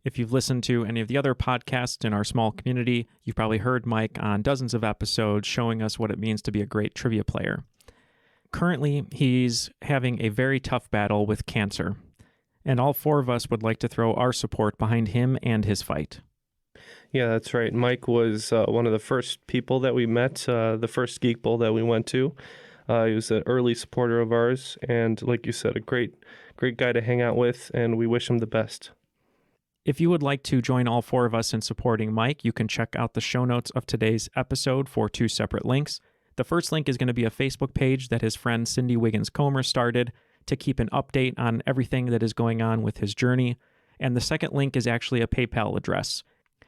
If you've listened to any of the other podcasts in our small community, you've probably heard Mike on dozens of episodes showing us what it means to be a great trivia player. Currently, he's having a very tough battle with cancer, and all four of us would like to throw our support behind him and his fight. Yeah, that's right. Mike was one of the first people that we met, the first Geek Bowl that we went to. He was an early supporter of ours, and like you said, a great guy to hang out with, and we wish him the best. If you would like to join all four of us in supporting Mike, you can check out the show notes of today's episode for two separate links. The first link is going to be a Facebook page that his friend Cindy Wiggins-Comer started to keep an update on everything that is going on with his journey. And the second link is actually a PayPal address.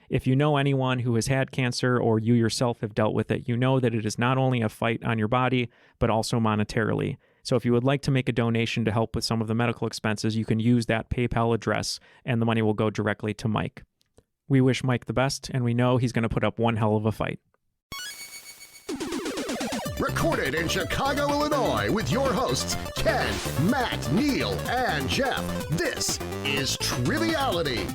If you know anyone who has had cancer or you yourself have dealt with it, you know that it is not only a fight on your body, but also monetarily. So if you would like to make a donation to help with some of the medical expenses, you can use that PayPal address and the money will go directly to Mike. We wish Mike the best, and we know he's going to put up one hell of a fight. Recorded in Chicago, Illinois, with your hosts, Ken, Matt, Neal, and Jeff. This is Triviality.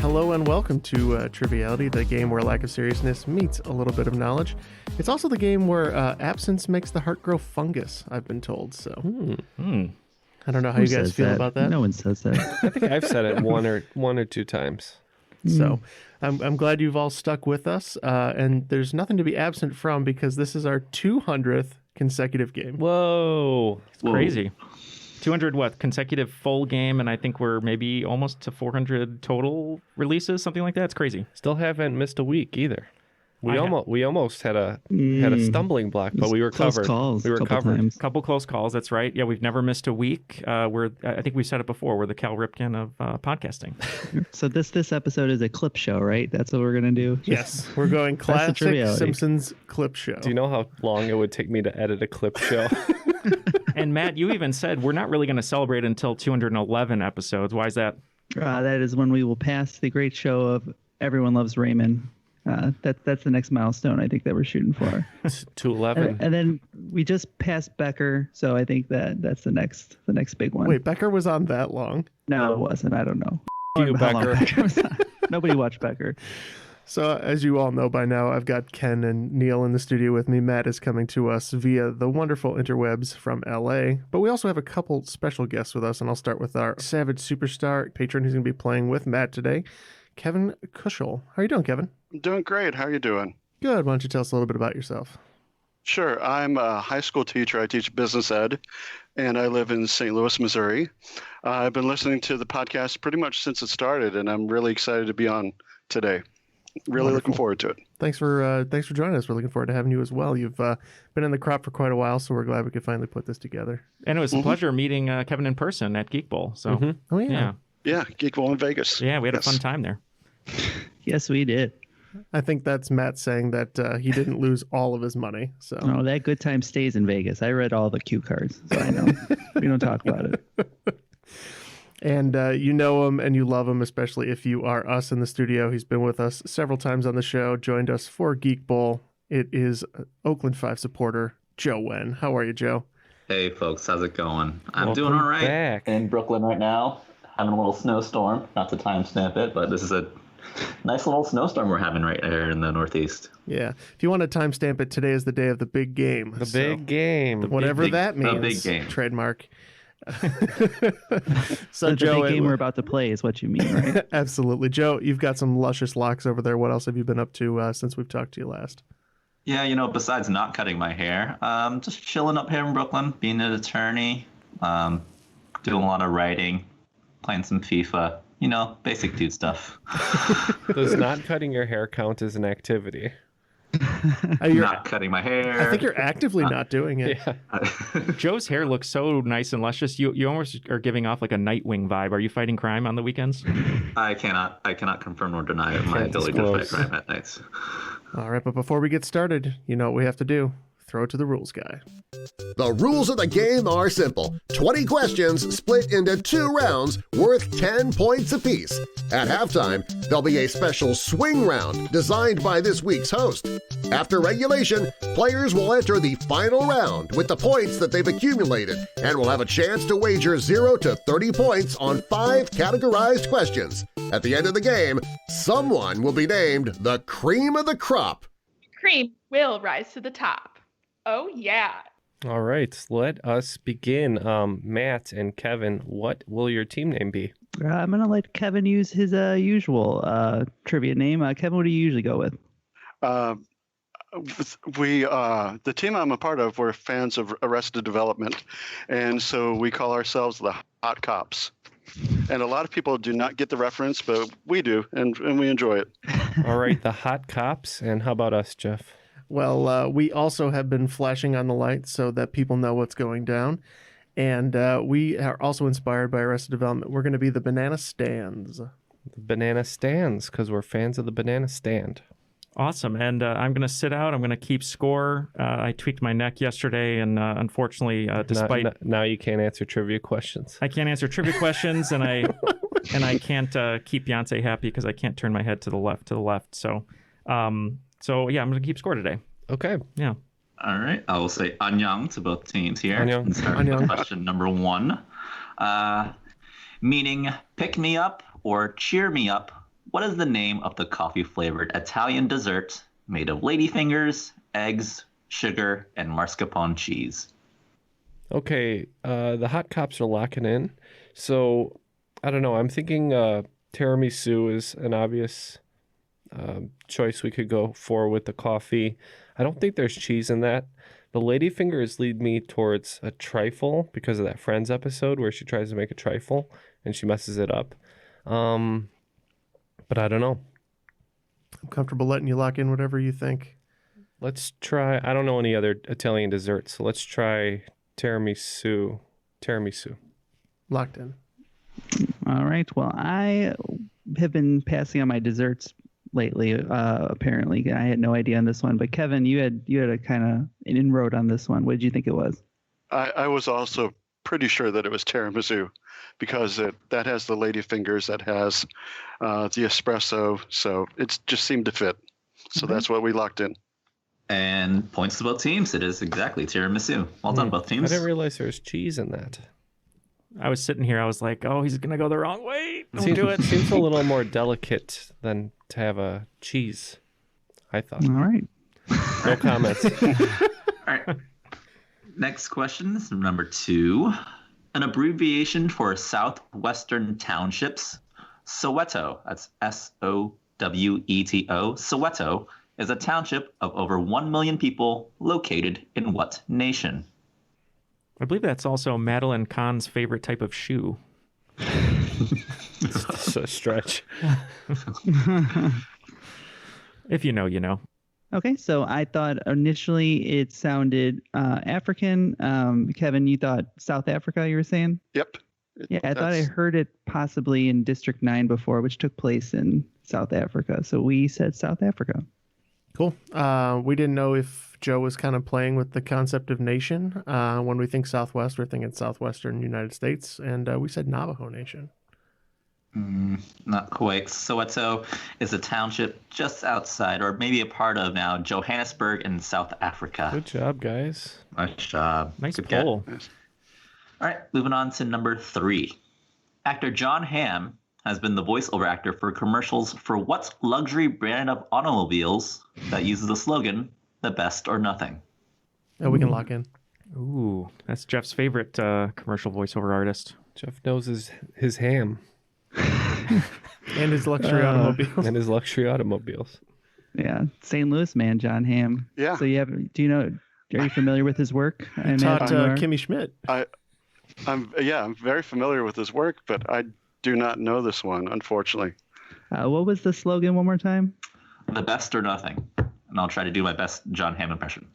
Hello and welcome to Triviality, the game where lack of seriousness meets a little bit of knowledge. It's also the game where absence makes the heart grow fungus, I've been told. So I don't know how you guys feel about that. No one says that. I think I've said it one or two times. So I'm glad you've all stuck with us, and there's nothing to be absent from because this is our 200th consecutive game. Whoa. It's crazy. 200 consecutive full game, and I think we're maybe almost to 400 total releases, something like that. It's crazy. Still haven't missed a week either. We almost had a stumbling block, but we were covered. We were covered. Couple close calls. That's right. Yeah, we've never missed a week. I think we've said it before. We're the Cal Ripken of podcasting. So this episode is a clip show, right? That's what we're gonna do. Yes, we're going classic Simpsons clip show. Do you know how long it would take me to edit a clip show? And Matt, you even said we're not really going to celebrate until 211 episodes. Why is that? That is when we will pass the great show of Everyone Loves Raymond. That's the next milestone I think that we're shooting for. 211. And then we just passed Becker, so I think that's the next big one. Wait, Becker was on that long? No, it wasn't. I don't know. You, Becker. Nobody watched Becker. So as you all know by now, I've got Ken and Neal in the studio with me. Matt is coming to us via the wonderful interwebs from LA. But we also have a couple special guests with us, and I'll start with our Savage Superstar patron who's going to be playing with Matt today, Kevin Kuschel. How are you doing, Kevin? I'm doing great. How are you doing? Good. Why don't you tell us a little bit about yourself? Sure. I'm a high school teacher. I teach business ed, and I live in St. Louis, Missouri. I've been listening to the podcast pretty much since it started, and I'm really excited to be on today. Really Wonderful. Looking forward to it. Thanks for joining us. We're looking forward to having you as well. You've been in the crop for quite a while, so we're glad we could finally put this together. And it was a pleasure meeting Kevin in person at Geek Bowl. So Oh yeah. Yeah, Geek Bowl in Vegas. Yeah, we had a fun time there. Yes, we did. I think that's Matt saying that he didn't lose all of his money. So No, that good time stays in Vegas. I read all the cue cards, so I know. We don't talk about it. And you know him and you love him, especially if you are us in the studio. He's been with us several times on the show, joined us for Geek Bowl. It is Oakland 5 supporter, Joe Nguyen. How are you, Joe? Hey, folks. How's it going? I'm Welcome doing all right. back. In Brooklyn right now, having a little snowstorm. Not to timestamp it, but this is a nice little snowstorm we're having right here in the Northeast. Yeah. If you want to timestamp it, today is the day of the big game. The big game. Whatever that means. The big game. Trademark. So Joe, the big game we're about to play is what you mean, right? Absolutely. Joe, you've got some luscious locks over there. What else have you been up to since we've talked to you last? Yeah, besides not cutting my hair, just chilling up here in Brooklyn, being an attorney, doing a lot of writing, playing some FIFA, basic dude stuff. Does not cutting your hair count as an activity? Not cutting my hair. I think you're actively not doing it. Yeah. Joe's hair looks so nice and luscious. You almost are giving off like a Nightwing vibe. Are you fighting crime on the weekends? I cannot confirm nor deny my ability to fight crime at nights. All right, but before we get started, you know what we have to do. throw it to the rules guy. The rules of the game are simple. 20 questions split into 2 rounds worth 10 points apiece. At halftime, there'll be a special swing round designed by this week's host. After regulation, players will enter the final round with the points that they've accumulated and will have a chance to wager 0 to 30 points on 5 categorized questions. At the end of the game, someone will be named the cream of the crop. Cream will rise to the top. Oh, yeah. All right, let us begin. Matt and Kevin, what will your team name be? I'm going to let Kevin use his usual trivia name. Kevin, what do you usually go with? The team I'm a part of, we're fans of Arrested Development, and so we call ourselves the Hot Cops. And a lot of people do not get the reference, but we do, and we enjoy it. All right, the Hot Cops. And how about us, Jeff? Well, we also have been flashing on the lights so that people know what's going down. And we are also inspired by Arrested Development. We're going to be the Banana Stands. The Banana Stands, because we're fans of the Banana Stand. Awesome. And I'm going to sit out. I'm going to keep score. I tweaked my neck yesterday, and unfortunately, despite... Now you can't answer trivia questions. I can't answer trivia questions, and I can't keep Beyonce happy because I can't turn my head to the left. So yeah, I'm going to keep score today. Okay. Yeah. All right. I will say annyeong to both teams here. Annyeong. And start with question number 1. Meaning pick me up or cheer me up. What is the name of the coffee-flavored Italian dessert made of ladyfingers, eggs, sugar, and mascarpone cheese? Okay, the Hot Cops are locking in. So, I don't know. I'm thinking tiramisu is an obvious choice we could go for with the coffee. I don't think there's cheese in that. The ladyfingers lead me towards a trifle because of that Friends episode where she tries to make a trifle and she messes it up. But I don't know. I'm comfortable letting you lock in whatever you think. Let's try, I don't know any other Italian desserts, so let's try tiramisu. Locked in. All right. Well, I have been passing on my desserts lately. Apparently, I had no idea on this one. But Kevin, you had a kind of an inroad on this one. What did you think it was? I was also pretty sure that it was tiramisu because that has the ladyfingers, that has the espresso, so it just seemed to fit. So that's what we locked in. And points to both teams. It is exactly tiramisu. Well done, both teams. I didn't realize there was cheese in that. I was sitting here. I was like, oh, he's going to go the wrong way. Don't do it. Seems a little more delicate than to have a cheese, I thought. All right. No comments. All right. Next question is number 2. An abbreviation for Southwestern Townships. Soweto, that's Soweto. Soweto is a township of over 1 million people located in what nation? I believe that's also Madeline Kahn's favorite type of shoe. It's a stretch. If you know, you know. Okay, so I thought initially it sounded African. Kevin, you thought South Africa, you were saying? Yep. Yeah, I thought I heard it possibly in District 9 before, which took place in South Africa. So we said South Africa. Cool. We didn't know if Joe was kind of playing with the concept of nation. When we think Southwest, we're thinking Southwestern United States, and we said Navajo Nation. Not quite. Soweto is a township just outside, or maybe a part of now, Johannesburg in South Africa. Good job, guys. Nice job. Nice Good poll. get. All right, moving on to number 3. Actor John Hamm has been the voiceover actor for commercials for what luxury brand of automobiles that uses the slogan, the best or nothing? Oh, we can lock in. Ooh, that's Jeff's favorite commercial voiceover artist. Jeff knows his ham. And his luxury automobiles. And his luxury automobiles. Yeah, St. Louis man, John Hamm. Yeah. So are you familiar with his work? I Taught imagine you are. Kimmy Schmidt. I'm very familiar with his work, but I do not know this one, unfortunately. What was the slogan one more time? The best or nothing. And I'll try to do my best John Hamm impression.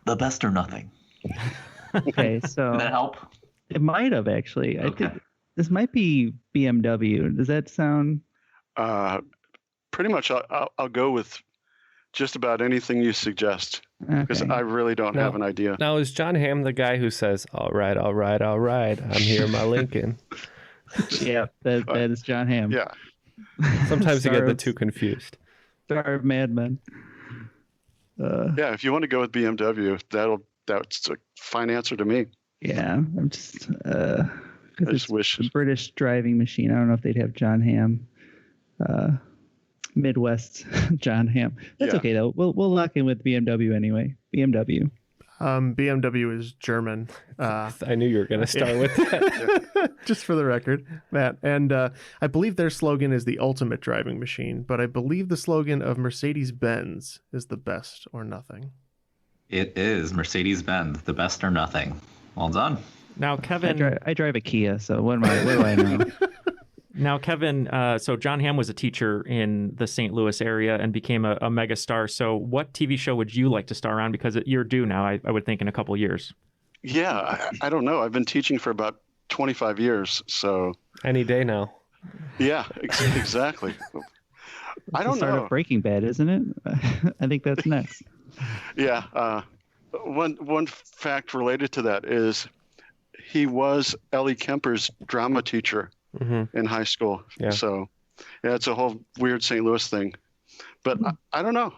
The best or nothing. Okay, so Did that help? it might have actually. I Okay. think this might be BMW. Does that sound? Pretty much, I'll go with just about anything you suggest, because Okay. I really don't have an idea. Now, is John Hamm the guy who says, all right, all right, all right, I'm here in my Lincoln? Yeah, that is John Hamm. Yeah. Sometimes you Star get the of- two confused. Star of Mad Men. Yeah, if you want to go with BMW, that's a fine answer to me. Yeah, I'm just because I just it's wish. a British driving machine. I don't know if they'd have John Hamm, Midwest John Hamm. That's Yeah. okay though. We'll lock in with BMW anyway. BMW. BMW is German. I knew you were going to start with that. Just for the record, Matt. And I believe their slogan is the ultimate driving machine, but I believe the slogan of Mercedes-Benz is the best or nothing. It is Mercedes-Benz, the best or nothing. Well done. Now, Kevin. I drive a Kia, so what do I know? Now, Kevin, so John Hamm was a teacher in the St. Louis area and became a mega star. So what TV show would you like to star on? Because you're due now, I would think, in a couple of years. Yeah, I don't know. I've been teaching for about 25 years, so Any day now. yeah, exactly. I don't Start know. of Breaking Bad, isn't it? I think that's next. Yeah. One fact related to that is he was Ellie Kemper's drama teacher in high school. Yeah. So, yeah, it's a whole weird St. Louis thing. But I don't know.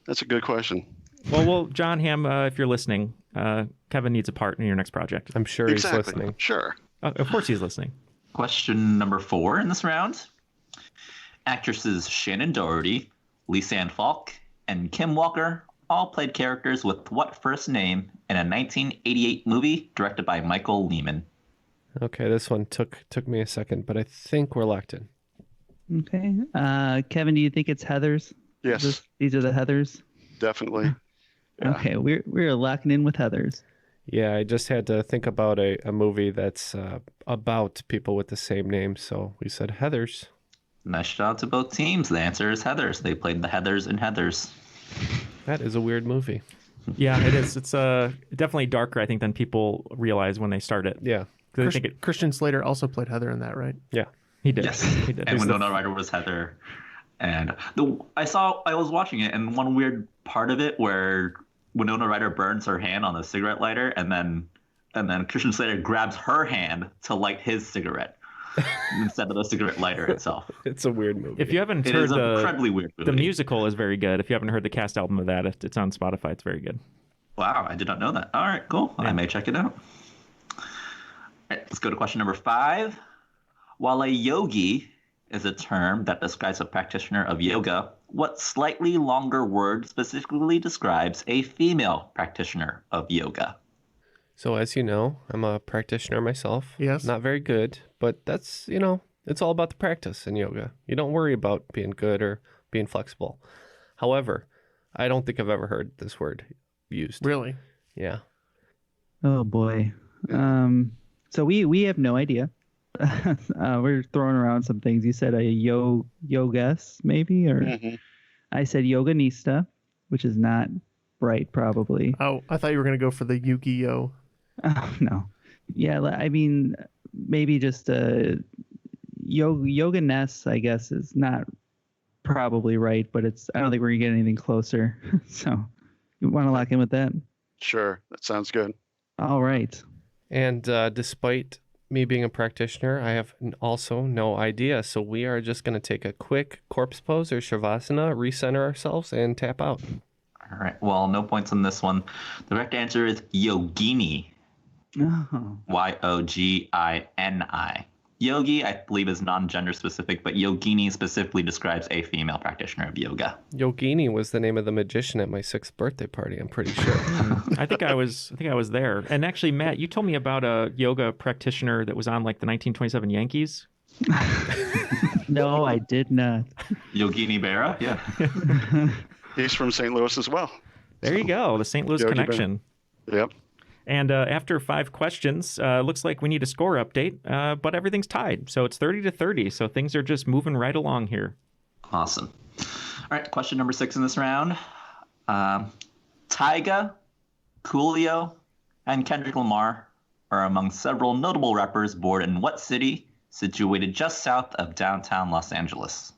That's a good question. Well, John Hamm, if you're listening, Kevin needs a part in your next project. I'm sure he's listening. Sure. Of course he's listening. Question number 4 in this round. Actresses Shannon Doherty, Lisanne Falk, and Kim Walker all played characters with what first name in a 1988 movie directed by Michael Lehman? Okay, this one took me a second, but I think we're locked in. Okay. Kevin, do you think it's Heathers? Yes, These are the Heathers? definitely. Yeah. Okay, we're locking in with Heathers. Yeah, I just had to think about a movie that's about people with the same name, so we said Heathers. Nice shout out to both teams. The answer is Heathers. They played the Heathers in Heathers. That is a weird movie. Yeah, it is. It's definitely darker, I think, than people realize when they start it. Yeah. 'Cause I think Christian Slater also played Heather in that, right? Yeah. he did. Yes. He did. And Who's Winona Ryder was Heather. And I was watching it, and one weird part of it where Winona Ryder burns her hand on the cigarette lighter, and then Christian Slater grabs her hand to light his cigarette instead of the cigarette lighter itself. It's a weird movie. If you haven't It heard is an incredibly weird movie. the musical is very good. If you haven't heard the cast album of that, it's on Spotify. It's very good. Wow, I did not know that. All right, cool. I may check it out. All right, let's go to question number 5. While a yogi is a term that describes a practitioner of yoga, what slightly longer word specifically describes a female practitioner of yoga? So as you know, I'm a practitioner myself. Yes. Not very good, but that's, it's all about the practice in yoga. You don't worry about being good or being flexible. However, I don't think I've ever heard this word used. Really? Yeah. Oh boy. So we have no idea. We're throwing around some things. You said a yogas maybe, or I said yoganista, which is not right probably. Oh, I thought you were going to go for the Yu-Gi-Oh. Oh, no. Yeah, I mean maybe just yoganess, I guess, is not probably right, but I don't think we're gonna get anything closer. So you want to lock in with that? Sure. That sounds good. All right. And despite me being a practitioner, I have also no idea. So we are just going to take a quick corpse pose or shavasana, recenter ourselves, and tap out. All right, well, no points on this one. The correct answer is yogini. Oh. Yogini. Yogi, I believe, is non-gender specific, but yogini specifically describes a female practitioner of yoga. Yogini was the name of the magician at my 6th birthday party, I'm pretty sure. I think I was there. And actually, Matt, you told me about a yoga practitioner that was on like the 1927 Yankees. No, I did not. Yogini Berra? Yeah. He's from St. Louis as well. There you go, the St. Louis Yogi connection. Yep. And after 5 questions, looks like we need a score update, but everything's tied. So it's 30-30. So things are just moving right along here. Awesome. All right, question number 6 in this round. Tyga, Coolio, and Kendrick Lamar are among several notable rappers born in what city situated just south of downtown Los Angeles?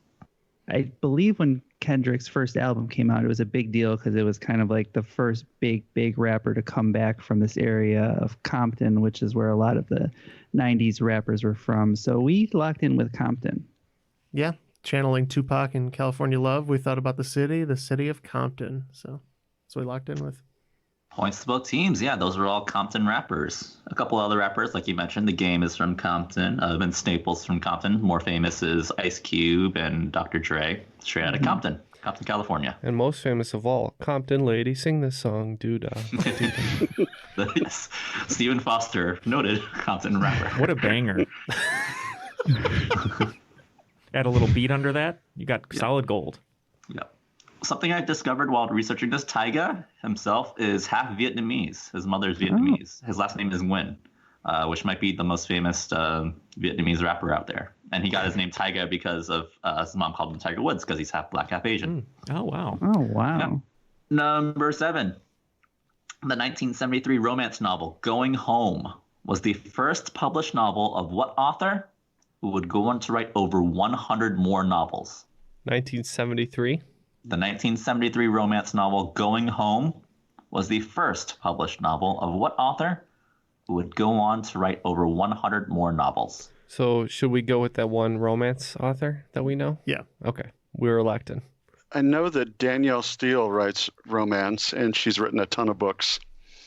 I believe when Kendrick's first album came out, it was a big deal because it was kind of like the first big rapper to come back from this area of Compton, which is where a lot of the 90s rappers were from. So we locked in with Compton. Yeah, channeling Tupac and California Love, we thought about the city of Compton. So that's what we locked in with. Points to both teams. Yeah, those were all Compton rappers. A couple other rappers, like you mentioned, The Game is from Compton. Vince Staples from Compton. More famous is Ice Cube and Dr. Dre, straight out of Compton, California. And most famous of all, Compton Lady, sing this song, doo-dah. Yes, Stephen Foster, noted Compton rapper. What a banger. Add a little beat under that, you got solid gold. Yep. Something I discovered while researching this, Tyga himself is half Vietnamese. His mother's Vietnamese. His last name is Nguyen, which might be the most famous Vietnamese rapper out there. And he got his name Tyga because of his mom called him Tiger Woods because he's half black, half Asian. Oh, wow. Oh, wow. Yep. Number 7. The 1973 romance novel Going Home was the first published novel of what author who would go on to write over 100 more novels? 1973. The 1973 romance novel Going Home was the first published novel of what author who would go on to write over 100 more novels? So should we go with that one romance author that we know? Yeah. Okay. We're locked in. I know that Danielle Steele writes romance, and she's written a ton of books.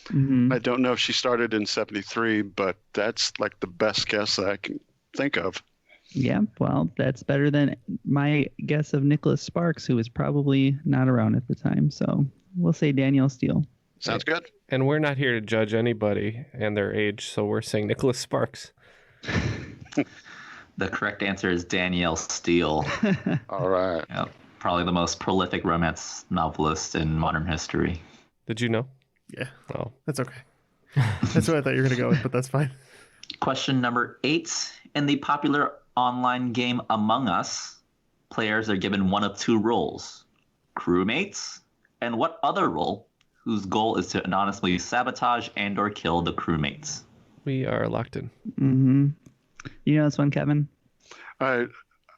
Mm-hmm. I don't know if she started in 73, but that's like the best guess that I can think of. Yeah, well, that's better than my guess of Nicholas Sparks, who was probably not around at the time. So we'll say Danielle Steele. Sounds good. And we're not here to judge anybody and their age, so we're saying Nicholas Sparks. The correct answer is Danielle Steele. All right. Yep. Probably the most prolific romance novelist in modern history. Did you know? Yeah. Oh. That's okay. That's what I thought you were going to go with, but that's fine. Question number 8. In the popular online game Among Us, players are given one of 2 roles: crewmates, and what other role whose goal is to anonymously sabotage and or kill the crewmates? We are locked in. Mm-hmm. You know this one, Kevin? I'm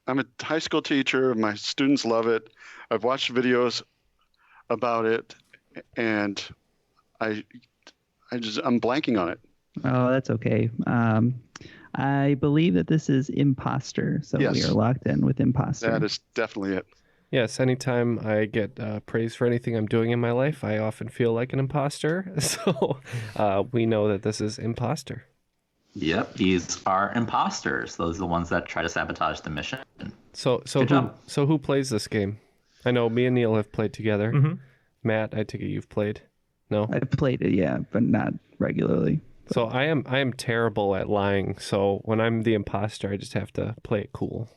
a high school teacher. My students love it. I've watched videos about it, and I'm blanking on it. Oh, that's okay. I believe that this is Imposter, so Yes. we are locked in with Imposter. That is definitely it. Yes, anytime I get praise for anything I'm doing in my life, I often feel like an imposter. So we know that this is Imposter. Yep, these are imposters. Those are the ones that try to sabotage the mission. So Good job. who plays this game? I know me and Neal have played together. Mm-hmm. Matt, I take it you've played. No? I've played it, yeah, but not regularly. So I am terrible at lying. So when I'm the imposter, I just have to play it cool.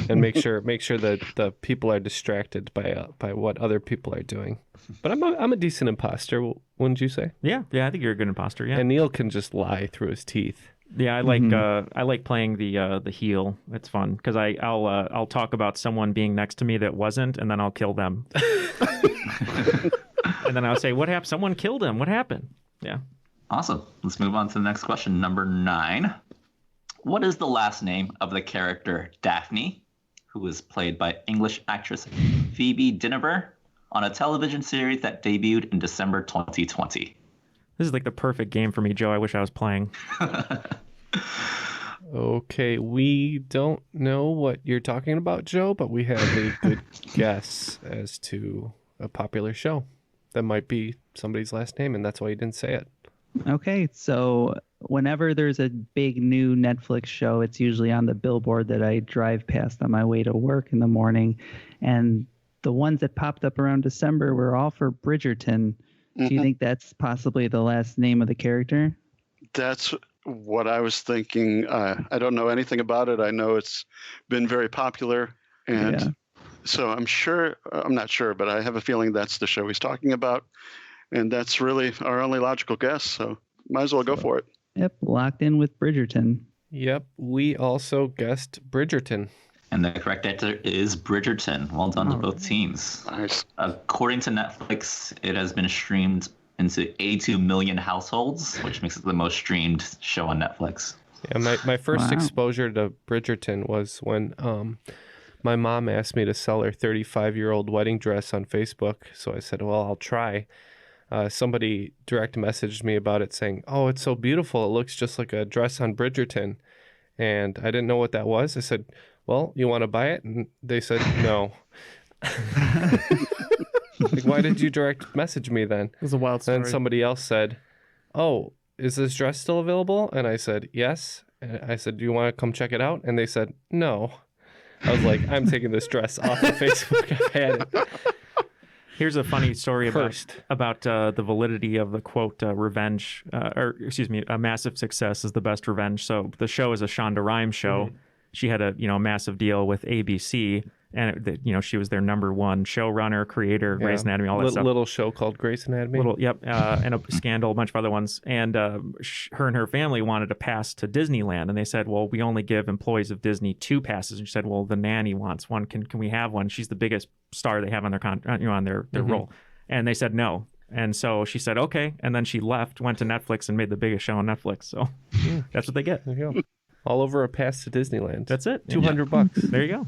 And make sure that the people are distracted by what other people are doing. But I'm a decent imposter, wouldn't you say? Yeah, I think you're a good imposter. Yeah, And Neal can just lie through his teeth. yeah, I like playing the heel. It's fun because I'll talk about someone being next to me that wasn't, and then I'll kill them. And then I'll say, "What happened? Someone killed him. What happened?" Yeah. Awesome. Let's move on to the next question. Number 9. What is the last name of the character Daphne, who was played by English actress Phoebe Dynevor on a television series that debuted in December 2020? This is like the perfect game for me, Joe. I wish I was playing. Okay, we don't know what you're talking about, Joe, but we have a good guess as to a popular show. That might be somebody's last name, and that's why you didn't say it. Okay, so whenever there's a big new Netflix show, it's usually on the billboard that I drive past on my way to work in the morning. And the ones that popped up around December were all for Bridgerton. Do you think that's possibly the last name of the character? That's what I was thinking. I don't know anything about it. I know it's been very popular, and so I'm not sure, but I have a feeling that's the show he's talking about, and that's really our only logical guess. So might as well go for it. Yep, locked in with Bridgerton. Yep, we also guessed Bridgerton. And the correct answer is Bridgerton. Well done to both teams. Nice. According to Netflix, it has been streamed into 82 million households, which makes it the most streamed show on Netflix. Yeah, my first Wow. exposure to Bridgerton was when My mom asked me to sell her 35-year-old wedding dress on Facebook, so I said, well, I'll try. Somebody direct messaged me about it saying, oh, it's so beautiful. It looks just like a dress on Bridgerton. And I didn't know what that was. I said, well, you want to buy it? And they said, no. Like, why did you direct message me then? It was a wild story. And somebody else said, oh, is this dress still available? And I said, yes. And I said, do you want to come check it out? And they said, no. I was like, I'm taking this dress off of Facebook. I've had it. Here's a funny story about the validity of the quote, revenge, a massive success is the best revenge. So the show is a Shonda Rhimes show. Mm-hmm. She had a massive deal with ABC, and she was their number one showrunner, creator, Grey's Anatomy, all that stuff. Little show called Grey's Anatomy. And a Scandal, a bunch of other ones. And her and her family wanted to pass to Disneyland, and they said, well, we only give employees of Disney 2 passes. And she said, well, the nanny wants one. Can we have one? She's the biggest star they have on their on their role. And they said no. And so she said, okay. And then she left, went to Netflix, and made the biggest show on Netflix. So that's what they get. There you go. All over a pass to Disneyland. That's it. $200. There you go. All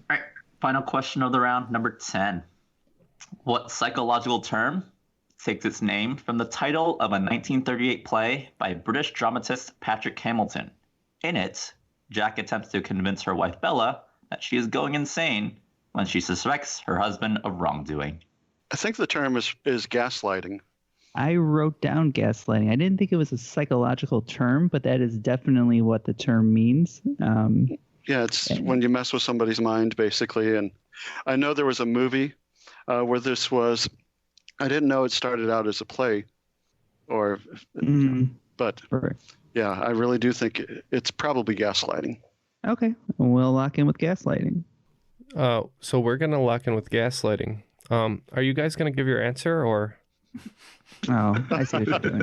right. Final question of the round, number 10. What psychological term takes its name from the title of a 1938 play by British dramatist Patrick Hamilton? In it, Jack attempts to convince her wife Bella that she is going insane when she suspects her husband of wrongdoing. I think the term is gaslighting. I wrote down gaslighting. I didn't think it was a psychological term, but that is definitely what the term means. Yeah, it's when you mess with somebody's mind, basically. And I know there was a movie where this was. I didn't know it started out as a play, but yeah, I really do think it's probably gaslighting. Okay, we'll lock in with gaslighting. So we're gonna lock in with gaslighting. Are you guys gonna give your answer or? Oh, I see what you're doing.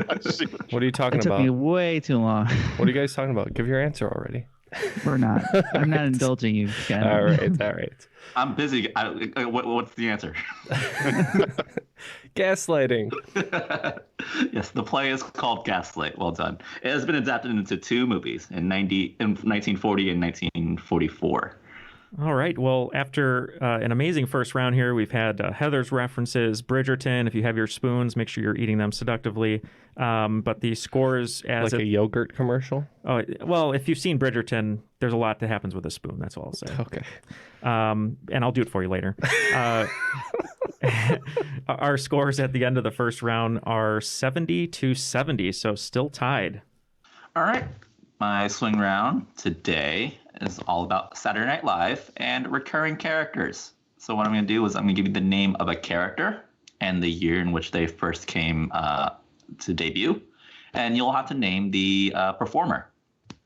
What are you talking about? It took me way too long. What are you guys talking about? Give your answer already. We're not. I'm not indulging you, Ken. All right. I'm busy. What's the answer? Gaslighting. Yes, the play is called Gaslight. Well done. It has been adapted into 2 movies in 1940 and 1944. All right. Well, after an amazing first round here, we've had Heather's references, Bridgerton. If you have your spoons, make sure you're eating them seductively. But the scores as like a yogurt commercial. Oh, well, if you've seen Bridgerton, there's a lot that happens with a spoon. That's all I'll say. Okay. And I'll do it for you later. Our scores at the end of the first round are 70-70, so still tied. All right. My swing round today is all about Saturday Night Live and recurring characters. So what I'm going to do is I'm going to give you the name of a character and the year in which they first came to debut. And you'll have to name the performer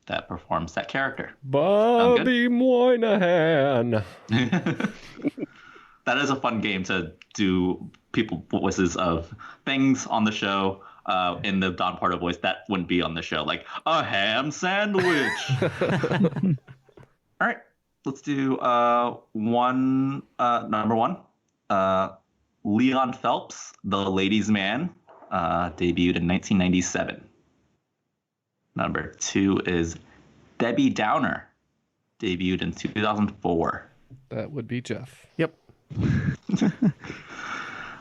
that performs that character. Bobby Moynihan. That is a fun game to do people voices of things on the show. In the Don Pardo voice that wouldn't be on the show, like a ham sandwich. All right, let's do number one. Leon Phelps, the ladies' man, debuted in 1997. Number 2 is Debbie Downer, debuted in 2004. That would be Jeff. Yep.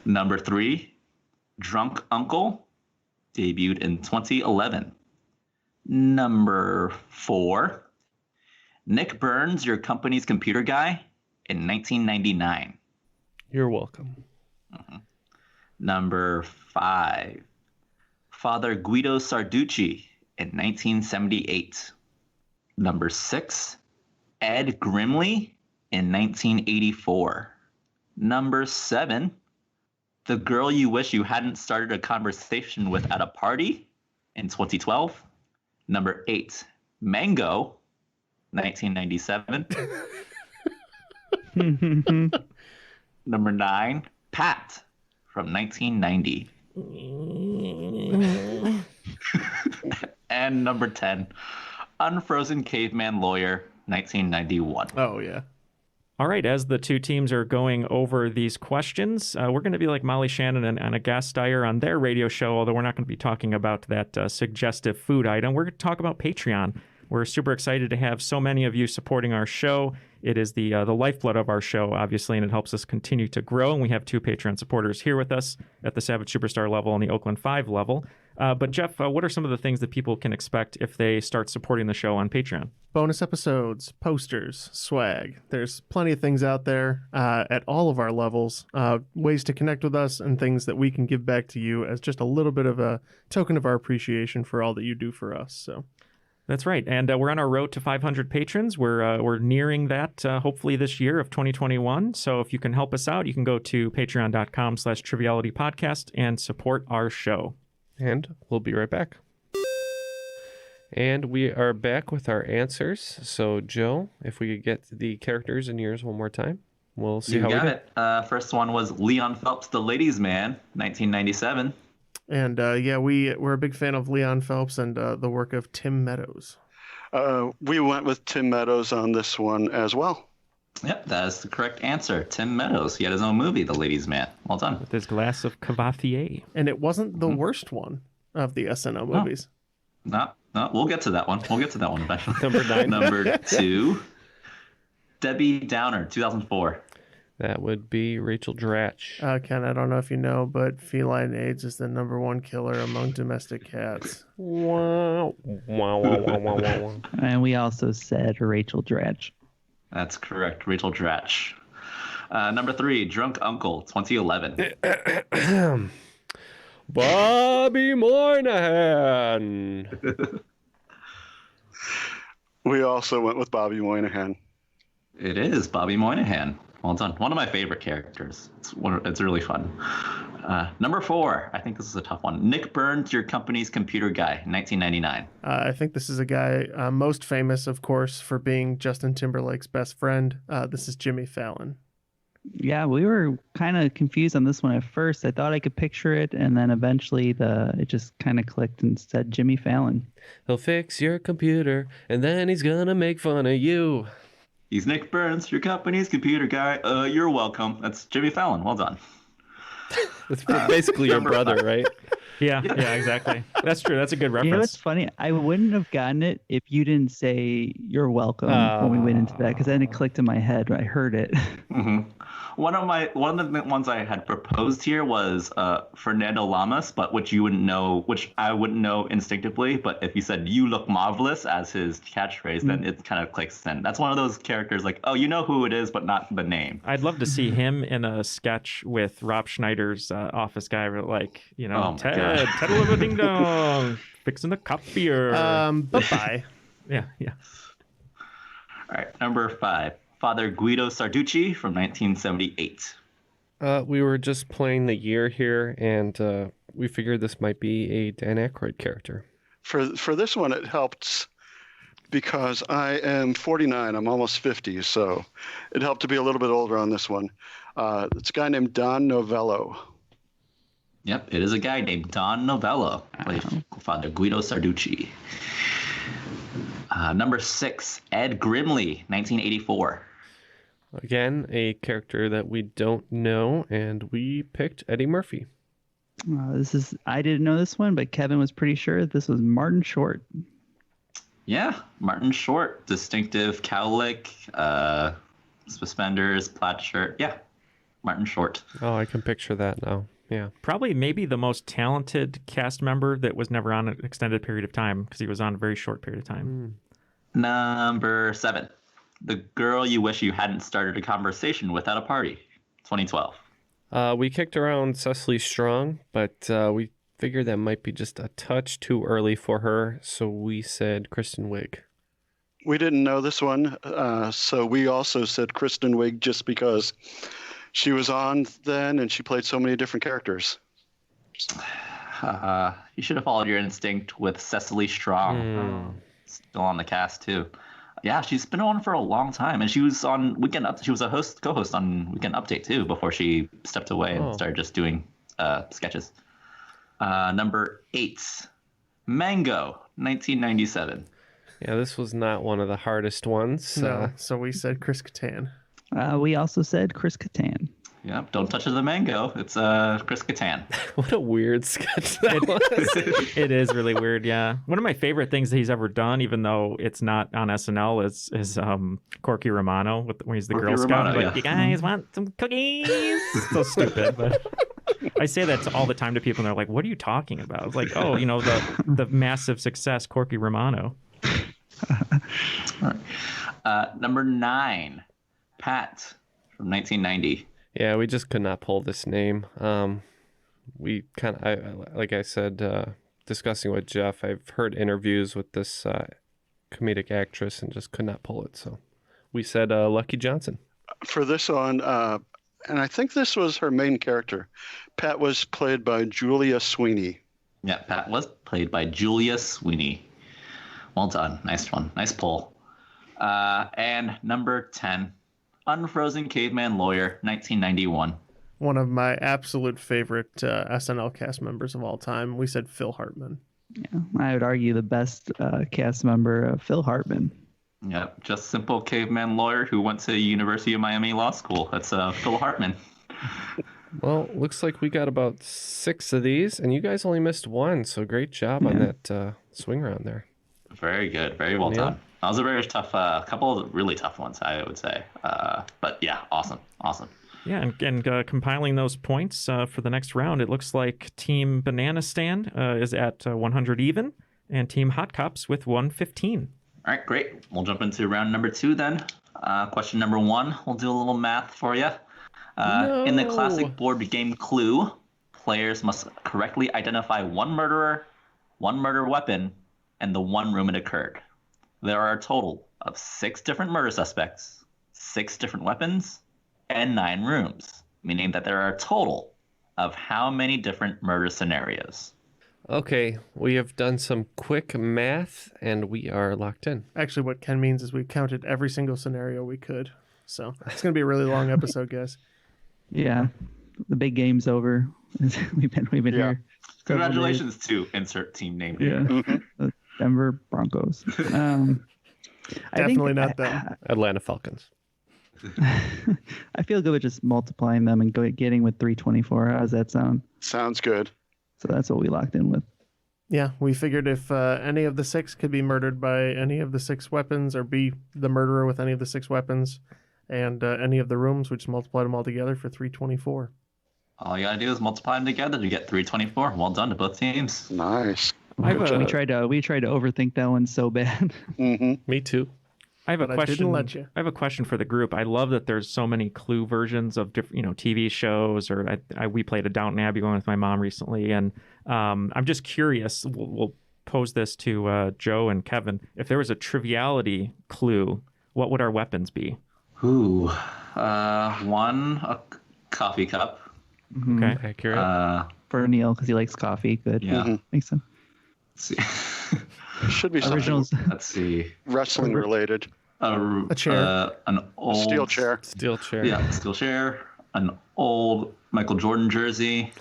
Number 3, Drunk Uncle, debuted in 2011. Number 4, Nick Burns, your company's computer guy, in 1999. You're welcome. Mm-hmm. Number 5, Father Guido Sarducci in 1978. Number 6, Ed Grimley in 1984. Number 7, the girl you wish you hadn't started a conversation with at a party in 2012. Number 8, Mango, 1997. Number 9, Pat from 1990. And number 10, Unfrozen Caveman Lawyer, 1991. Oh, yeah. All right, as the two teams are going over these questions, we're going to be like Molly Shannon and a guest Dyer on their radio show, although we're not going to be talking about that suggestive food item. We're going to talk about Patreon. We're super excited to have so many of you supporting our show. It is the lifeblood of our show, obviously, and it helps us continue to grow. And we have 2 Patreon supporters here with us at the Savage Superstar level and the Oakland 5 level. But Jeff, what are some of the things that people can expect if they start supporting the show on Patreon? Bonus episodes, posters, swag. There's plenty of things out there at all of our levels, ways to connect with us and things that we can give back to you as just a little bit of a token of our appreciation for all that you do for us. So that's right. And we're on our road to 500 patrons. We're nearing that hopefully this year of 2021. So if you can help us out, you can go to patreon.com/Triviality Podcast and support our show. And we'll be right back. And we are back with our answers. So, Joe, if we could get the characters and yours one more time, we'll see how we do. You got it. First one was Leon Phelps, the Ladies' Man, 1997. And we're a big fan of Leon Phelps and the work of Tim Meadows. We went with Tim Meadows on this one as well. Yep, that is the correct answer. Tim Meadows. He had his own movie, The Ladies' Man. Well done. With his glass of Cavatier. And it wasn't the worst one of the SNL movies. No, we'll get to that one. We'll get to that one eventually. Number 9. Number 2, Debbie Downer, 2004. That would be Rachel Dratch. Ken, I don't know if you know, but feline AIDS is the #1 killer among domestic cats. Wow. And we also said Rachel Dratch. That's correct, Rachel Dratch. Number 3, Drunk Uncle, 2011. Bobby Moynihan. We also went with Bobby Moynihan. It is Bobby Moynihan. Well done. One of my favorite characters. It's really fun. Number 4, I think this is a tough one. Nick Burns, Your Company's Computer Guy, 1999. I think this is a guy most famous, of course, for being Justin Timberlake's best friend. This is Jimmy Fallon. Yeah, we were kind of confused on this one at first. I thought I could picture it, and then eventually it just kind of clicked and said Jimmy Fallon. He'll fix your computer, and then he's gonna make fun of you. He's Nick Burns, Your Company's Computer Guy. You're welcome. That's Jimmy Fallon. Well done. That's basically your brother, right? Yeah, exactly. That's true. That's a good reference. You know what's funny? I wouldn't have gotten it if you didn't say you're welcome when we went into that, because then it clicked in my head. I heard it. Mm-hmm. One of the ones I had proposed here was Fernando Lamas, but which I wouldn't know instinctively. But if you said "you look marvelous" as his catchphrase, then it kind of clicks in. That's one of those characters like, oh, you know who it is, but not the name. I'd love to see him in a sketch with Rob Schneider's office guy, like, Ted ding dong, fixing the copier. Bye-bye. Yeah. All right, number 5. Father Guido Sarducci from 1978. We were just playing the year here, and we figured this might be a Dan Aykroyd character. For this one, it helped because I am 49. I'm almost 50, so it helped to be a little bit older on this one. It's a guy named Don Novello. Yep, it is a guy named Don Novello, Father Guido Sarducci. Number 6, Ed Grimley, 1984. Again, a character that we don't know, and we picked Eddie Murphy. I didn't know this one, but Kevin was pretty sure this was Martin Short. Yeah, Martin Short, distinctive cowlick, suspenders, plaid shirt. Yeah, Martin Short. Oh, I can picture that now. Yeah. Probably maybe the most talented cast member that was never on an extended period of time, because he was on a very short period of time. Number 7, The Girl You Wish You Hadn't Started a Conversation With at a Party, 2012. We kicked around Cecily Strong, but we figured that might be just a touch too early for her, so we said Kristen Wiig. We didn't know this one, so we also said Kristen Wiig just because she was on then and she played so many different characters. You should have followed your instinct with Cecily Strong. Still on the cast too. Yeah, she's been on for a long time, and she was on Weekend Up. She was a co-host on Weekend Update too before she stepped away and started just doing sketches. Number 8, Mango, 1997. Yeah, this was not one of the hardest ones. No, so we said Chris Kattan. We also said Chris Kattan. Yep. Don't touch the mango. It's Chris Kattan. What a weird sketch that was. It is really weird, yeah. One of my favorite things that he's ever done, even though it's not on SNL, is Corky Romano when he's the Corky Girl Scout. Romano, Like, yeah. you guys want some cookies? It's so stupid, but I say that all the time to people, and they're like, "What are you talking about?" It's like, oh, the massive success, Corky Romano. All right. Number 9, Pat from 1990. Yeah, we just could not pull this name. We kind of, like I said, discussing with Jeff, I've heard interviews with this comedic actress and just could not pull it. So we said Lucky Johnson. For this one, and I think this was her main character. Pat was played by Julia Sweeney. Yeah, Pat was played by Julia Sweeney. Well done. Nice one. Nice pull. And number 10, Unfrozen Caveman Lawyer, 1991. One of my absolute favorite SNL cast members of all time. We said Phil Hartman. Yeah, I would argue the best cast member, Phil Hartman. Yep, just simple caveman lawyer who went to University of Miami Law School. That's Phil Hartman. Well, looks like we got about 6 of these, and you guys only missed 1. So great job on that swing round there. Very good. Very well done. That was a very tough, couple of really tough ones, I would say. But yeah, awesome. Yeah, and compiling those points for the next round, it looks like Team Banana Stand is at 100 even, and Team Hot Cops with 115. All right, great. We'll jump into round number 2 then. Question number 1, we'll do a little math for you. In the classic board game Clue, players must correctly identify one murderer, one murder weapon, and the one room it occurred. There are a total of 6 different murder suspects, 6 different weapons, and 9 rooms, meaning that there are a total of how many different murder scenarios? Okay, we have done some quick math, and we are locked in. Actually, what Ken means is we counted every single scenario we could. So it's going to be a really long episode, guys. Yeah, the big game's over. we've been here. Congratulations to insert team name here. Yeah, the Denver Broncos. Definitely not them. Atlanta Falcons. I feel good with just multiplying them and getting with 324. How does that sound? Sounds good. So that's what we locked in with. Yeah, we figured if any of the 6 could be murdered by any of the 6 weapons or be the murderer with any of the 6 weapons and any of the rooms, we just multiplied them all together for 324. All you gotta do is multiply them together to get 324. Well done to both teams. Nice. We tried to overthink that one so bad. Mm-hmm. Me too. I have a But I question. didn't let you. I have a question for the group. I love that there's so many Clue versions of different, TV shows. Or we played a Downton Abbey one with my mom recently, and I'm just curious. We'll pose this to Joe and Kevin. If there was a Triviality Clue, what would our weapons be? Ooh, a coffee cup. Mm-hmm. Okay, Accurate. For Neal, because he likes coffee. Good. Yeah. Mm-hmm. Makes sense. Let's see. Should be something Originals. Let's see. wrestling related. A chair. An old Steel chair. Steel chair. Yeah, steel chair. An old Michael Jordan jersey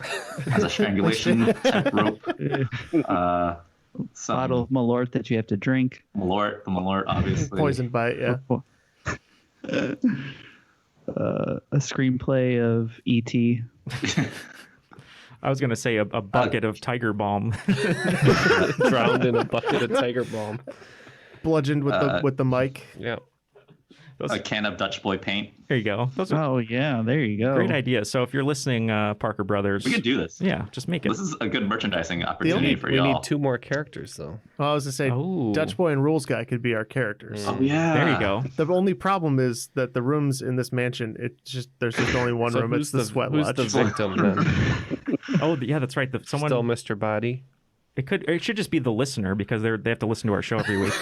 as a strangulation temp rope. Some Bottle of Malort that you have to drink. Malort, obviously. Poison bite, yeah. A screenplay of E.T. I was gonna say a bucket of Tiger Balm. Drowned in a bucket of Tiger Balm. Bludgeoned with the mic. Yeah. A can of Dutch Boy paint. There you go. Those are Oh yeah, there you go. great ideas. So if you're listening, Parker Brothers, We could do this. yeah, just make it. This is a good merchandising opportunity for We y'all. need 2 more characters, though. Well, I was to say, Oh. Dutch Boy and Rules Guy could be our characters. Oh yeah. There you go. The only problem is that the rooms in this mansion, there's just only one So room. It's the sweat who's lodge. the victim then? Oh, yeah, that's right. Someone. Still Mr. Body. It should just be the listener because they have to listen to our show every week.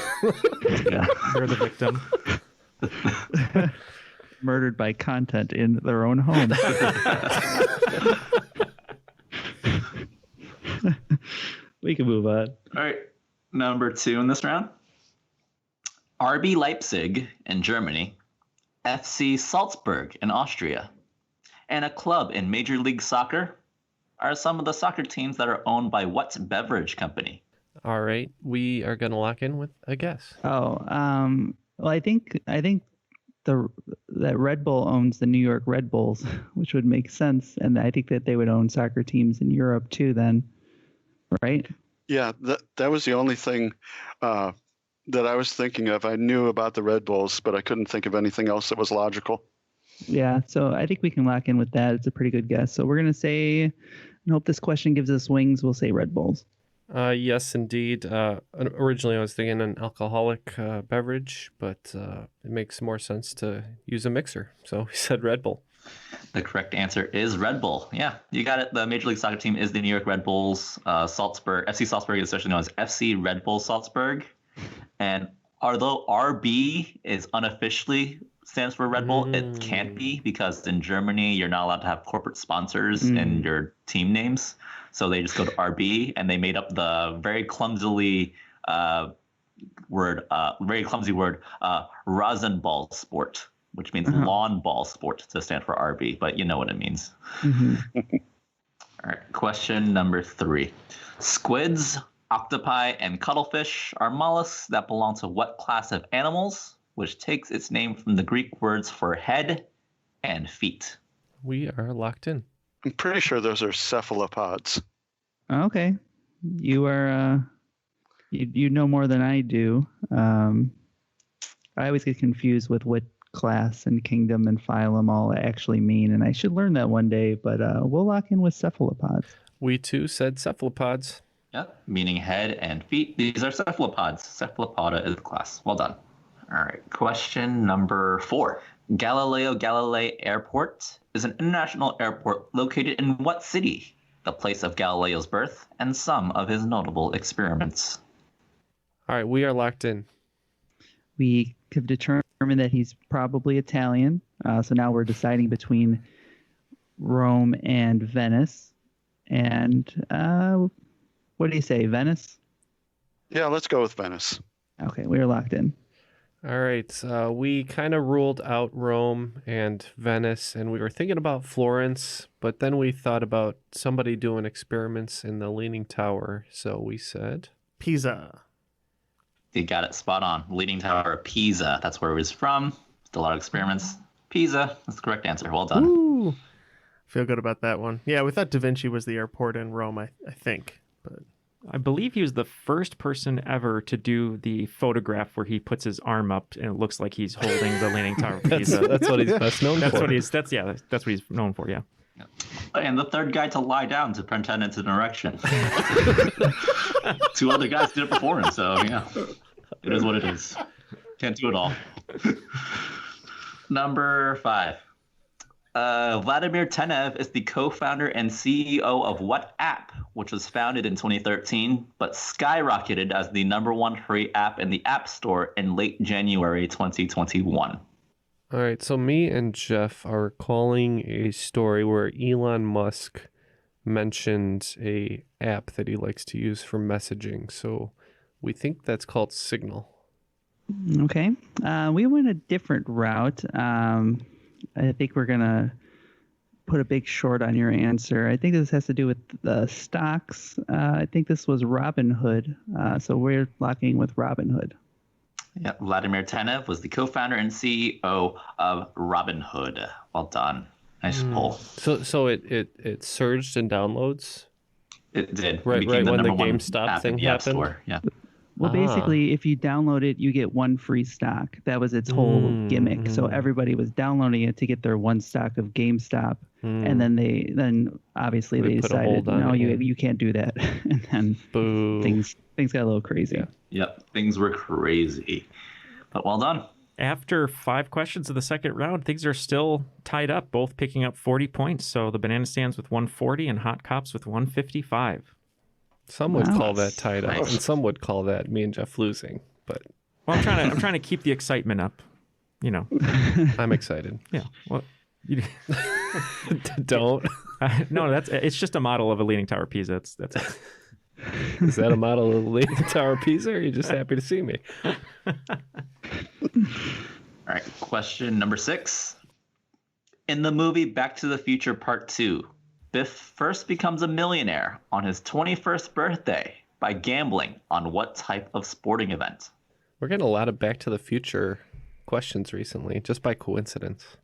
Yeah. They're the victim. Murdered by content in their own home. We can move on. All right. Number 2 in this round. RB Leipzig in Germany, FC Salzburg in Austria, and a club in Major League Soccer are some of the soccer teams that are owned by what beverage company? All right. We are going to lock in with a guess. Oh, well, I think that Red Bull owns the New York Red Bulls, which would make sense. And I think that they would own soccer teams in Europe too then, right? Yeah, that was the only thing that I was thinking of. I knew about the Red Bulls, but I couldn't think of anything else that was logical. Yeah, so I think we can lock in with that. It's a pretty good guess. So we're going to say, and hope this question gives us wings, we'll say Red Bulls. Yes, indeed. Originally, I was thinking an alcoholic beverage, but it makes more sense to use a mixer. So we said Red Bull. The correct answer is Red Bull. Yeah, you got it. The Major League Soccer team is the New York Red Bulls. Salzburg, FC Salzburg is especially known as FC Red Bull Salzburg. And although RB is unofficially stands for Red Bull, it can't be because in Germany, you're not allowed to have corporate sponsors in your team names. So they just go to RB, and they made up the very clumsy word, Rasenball Sport, which means lawn ball sport to stand for RB, but you know what it means. All right, question number 3. Squids, octopi, and cuttlefish are mollusks that belong to what class of animals, which takes its name from the Greek words for head and feet? We are locked in. I'm pretty sure those are cephalopods. Okay. You are, you know more than I do. I always get confused with what class and kingdom and phylum all actually mean, and I should learn that one day, but we'll lock in with cephalopods. We too said cephalopods. Yep, meaning head and feet. These are cephalopods. Cephalopoda is the class. Well done. All right, question number 4. Galileo Galilei Airport is an international airport located in what city? The place of Galileo's birth and some of his notable experiments. All right, we are locked in. We have determined that he's probably Italian. So now we're deciding between Rome and Venice. And what do you say, Venice? Yeah, let's go with Venice. Okay, we're locked in. All right, we kind of ruled out Rome and Venice, and we were thinking about Florence, but then we thought about somebody doing experiments in the Leaning Tower, so we said Pisa. You got it spot on. Leaning Tower of Pisa. That's where it was from. Did a lot of experiments. Pisa. That's the correct answer. Well done. Ooh. Feel good about that one. Yeah, we thought Da Vinci was the airport in Rome, I think. But I believe he was the first person ever to do the photograph where he puts his arm up and it looks like he's holding the Leaning Tower of Pisa. that's what he's best known for. That's what he's known for, yeah. And the third guy to lie down to pretend it's an erection. 2 other guys did it before him, so yeah. It is what it is. Can't do it all. Number 5. Vladimir Tenev is the co-founder and CEO of what app, which was founded in 2013, but skyrocketed as the #1 free app in the App Store in late January 2021. All right, so me and Jeff are recalling a story where Elon Musk mentioned a app that he likes to use for messaging. So we think that's called Signal. Okay. We went a different route. I think we're going to put a big short on your answer. I think this has to do with the stocks. I think this was Robinhood. So we're locking with Robinhood. Yeah, Vladimir Tenev was the co-founder and CEO of Robinhood. Well done. Nice pull. So it surged in downloads? It did. Right when the #1 GameStop app thing in the App happened? Store. Yeah. Well, basically, if you download it, you get 1 free stock. That was its whole gimmick. So everybody was downloading it to get their 1 stock of GameStop, and then obviously they put a hold decided, on no, it, you can't do that, and then Boo. things got a little crazy. Yep. Things were crazy, but well done. After 5 questions of the second round, things are still tied up, both picking up 40 points. So the Banana Stands with 140 and Hot Cops with 155. Some would call that tied up, Nice. and some would call that me and Jeff losing. But Well, I'm trying to keep the excitement up. You know. I'm excited. Yeah. Well, you, Don't. no, it's just a model of a Leaning Tower of Pisa. That's it. Is that a model of Leaning Tower of Pisa, or are you just happy to see me? All right. Question number 6. In the movie Back to the Future Part 2, Biff first becomes a millionaire on his 21st birthday by gambling on what type of sporting event? We're getting a lot of Back to the Future questions recently, just by coincidence.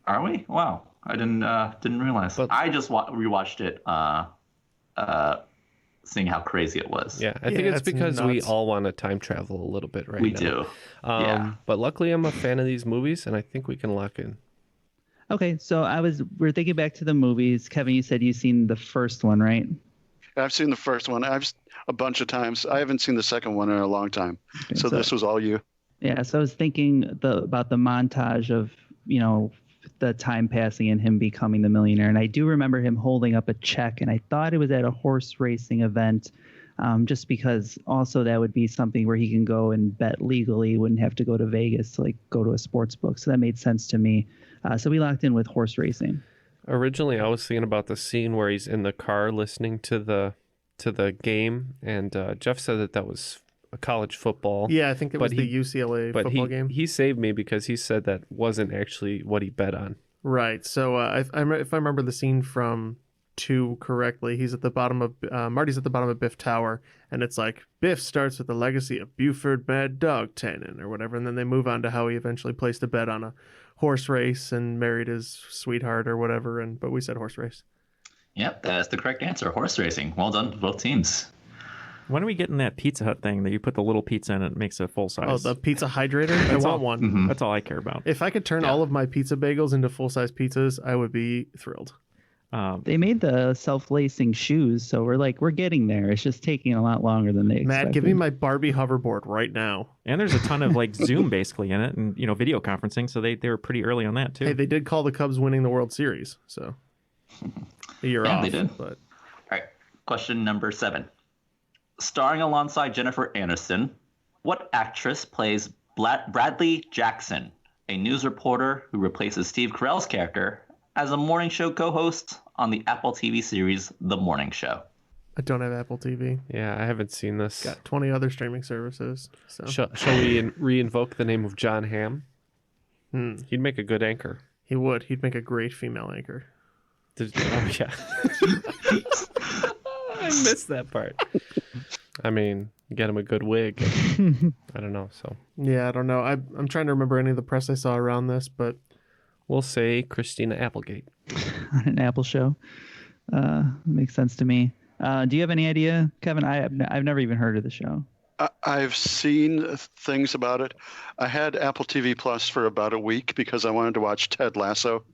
Are we? Wow, I didn't realize. But- I just rewatched it, seeing how crazy it was. Yeah, I think Yeah, it's it's because we nuts. all want to time travel a little bit right we now. do. Yeah. But luckily, I'm a fan of these movies, and I think we can lock in. Okay, so we're thinking back to the movies. Kevin, you said you've seen the first one, right? I've seen the first one. A bunch of times. I haven't seen the second one in a long time. Okay, So this was all you. Yeah, so I was thinking about the montage of, the time passing and him becoming the millionaire. And I do remember him holding up a check, and I thought it was at a horse racing event, just because also that would be something where he can go and bet legally, wouldn't have to go to Vegas to like go to a sports book. So that made sense to me. So we locked in with horse racing. Originally, I was thinking about the scene where he's in the car listening to the game, and Jeff said that was a college football. Yeah, I think it was But the UCLA football game. He saved me because he said that wasn't actually what he bet on. Right. So if I remember the scene from 2 correctly, he's at the bottom of Marty's at the bottom of Biff Tower, and it's like Biff starts with the legacy of Buford Mad Dog Tannen or whatever, and then they move on to how he eventually placed a bet on a horse race and married his sweetheart or whatever. But we said horse race. Yep, that's the correct answer. Horse racing. Well done, both teams. When are we getting that Pizza Hut thing that you put the little pizza in and it makes it full size? Oh, the pizza hydrator. I That's want all- one. Mhm. That's all I care about. If I could turn all of my pizza bagels into full size pizzas, I would be thrilled. They made the self-lacing shoes, so we're getting there. It's just taking a lot longer than they expected. Matt, give me my Barbie hoverboard right now. And there's a ton of like Zoom basically in it, and video conferencing. So they were pretty early on that too. Hey, they did call the Cubs winning the World Series, so a year Yeah, off. they did. But All right, question number 7. Starring alongside Jennifer Aniston, what actress plays Bradley Jackson, a news reporter who replaces Steve Carell's character as a morning show co-host on the Apple TV series The Morning Show? I don't have Apple TV. Yeah, I haven't seen this. Got 20 other streaming services. So Shall we re-invoke the name of John Hamm? He'd make a good anchor. he would. He'd make a great female anchor. Oh, yeah. I missed that part. I mean, get him a good wig. I don't know. So Yeah, I don't know. I'm trying to remember any of the press I saw around this, but we'll say Christina Applegate. On an Apple show. Makes sense to me. Do you have any idea, Kevin? I've never even heard of the show. I've seen things about it. I had Apple TV Plus for about a week because I wanted to watch Ted Lasso.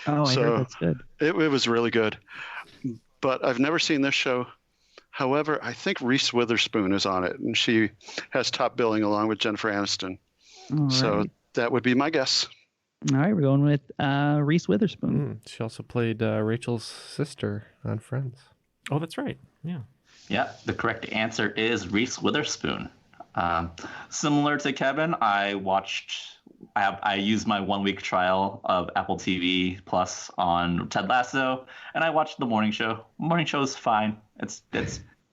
Oh, I heard that's good. It was really good. But I've never seen this show. However, I think Reese Witherspoon is on it, and she has top billing along with Jennifer Aniston. All So right. that would be my guess. All right, we're going with Reese Witherspoon. She also played Rachel's sister on Friends. Oh, that's right. Yeah. Yeah, the correct answer is Reese Witherspoon. Similar to Kevin, I used my 1-week trial of Apple TV Plus on Ted Lasso, and I watched The Morning Show. Morning Show is fine. It's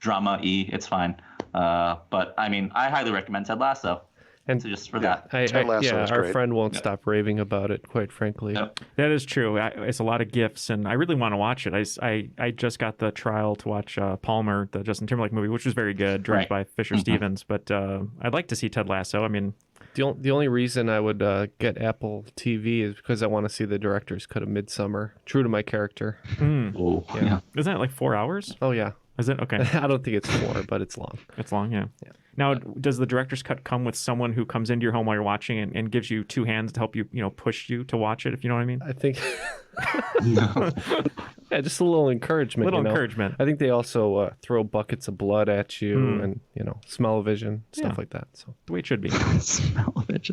drama-y. It's fine. But I mean, I highly recommend Ted Lasso. And So just for that. Ted Lasso is our great. friend won't stop raving about it, quite frankly. Yep. That is true. It's a lot of gifts, and I really want to watch it. I just got the trial to watch Palmer, the Justin Timberlake movie, which was very good, directed by Fisher Stevens. But I'd like to see Ted Lasso. I mean, The only reason I would get Apple TV is because I want to see the director's cut of Midsummer. True to my character. Oh, yeah. isn't that like 4 hours? Oh, yeah. Is it? Okay. I don't think it's 4, but it's long. It's long, yeah. Now, does the director's cut come with someone who comes into your home while you're watching and gives you 2 hands to help you, push you to watch it, if you know what I mean? I think... Yeah, just a little encouragement. Encouragement. I think they also throw buckets of blood at you and, smell-o-vision, stuff like that. So The way it should be. Smell of it.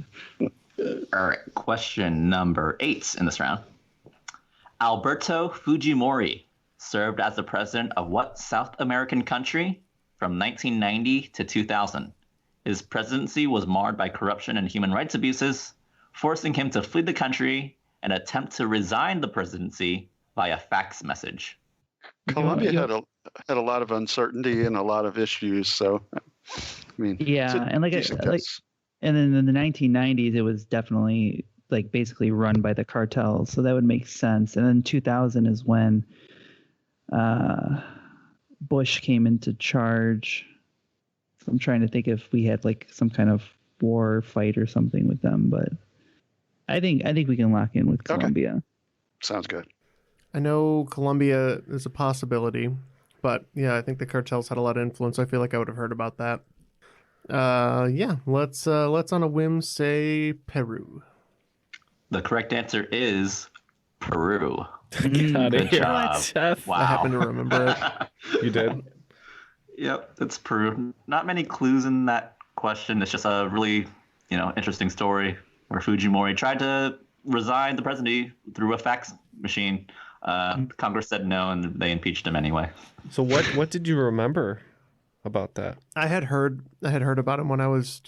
All right, question number 8 in this round. Alberto Fujimori served as the president of what South American country from 1990 to 2000? His presidency was marred by corruption and human rights abuses, forcing him to flee the country and attempt to resign the presidency via fax message. Colombia had a lot of uncertainty and a lot of issues. So, I mean, Yeah, it's a and decent guess. and then in the 1990s, it was definitely like basically run by the cartels, so that would make sense. And then 2000 is when Bush came into charge. So I'm trying to think if we had like some kind of war fight or something with them, but I think we can lock in with Colombia. Sounds good. I know Colombia is a possibility, but yeah, I think the cartels had a lot of influence. I feel like I would have heard about that. Yeah, let's on a whim say Peru. The correct answer is Peru. Get out of Good here. job. Jeff. Wow. I happen to remember it. You did? Yep, it's Peru. Not many clues in that question. It's just a really, interesting story where Fujimori tried to resign the presidency through a fax machine. Congress said no, and they impeached him anyway. So what did you remember about that? I had heard about him when I was